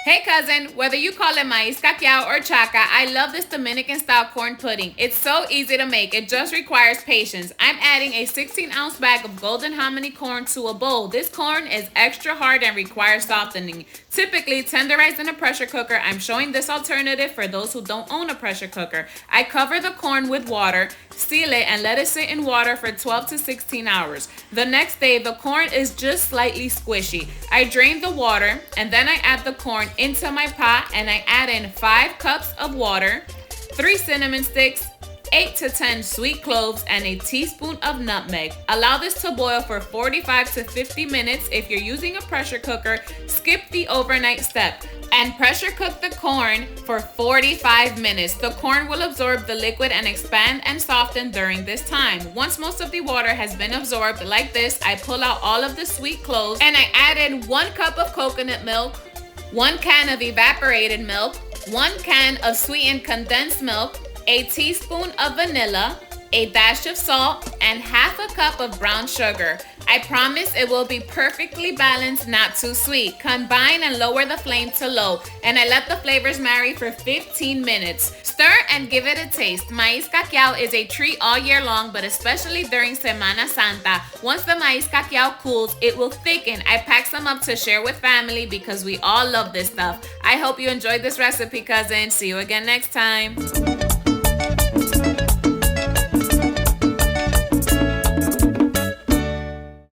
Hey cousin, whether you call it Maiz, Caquiao, or CHACA, I love this Dominican-style corn pudding. It's so easy to make, it just requires patience. I'm adding a 16-ounce bag of golden hominy corn to a bowl. This corn is extra hard and requires softening. Typically tenderized in a pressure cooker, I'm showing this alternative for those who don't own a pressure cooker. I cover the corn with water, seal it, and let it sit in water for 12 to 16 hours. The next day, the corn is just slightly squishy. I drain the water, and then I add the corn into my pot, and I add in 5 cups of water, 3 cinnamon sticks, 8 to 10 sweet cloves, and a teaspoon of nutmeg. Allow this to boil for 45 to 50 minutes. If you're using a pressure cooker, skip the overnight step and pressure cook the corn for 45 minutes. The corn will absorb the liquid and expand and soften during this time. Once most of the water has been absorbed like this, I pull out all of the sweet cloves and I add in 1 cup of coconut milk, 1 can of evaporated milk, 1 can of sweetened condensed milk, a teaspoon of vanilla, a dash of salt, and half a cup of brown sugar. I promise it will be perfectly balanced, not too sweet. Combine and lower the flame to low, and I let the flavors marry for 15 minutes. Stir and give it a taste. Maiz Caquiao is a treat all year long, but especially during Semana Santa. Once the Maiz Caquiao cools, it will thicken. I pack some up to share with family because we all love this stuff. I hope you enjoyed this recipe, cousin. See you again next time.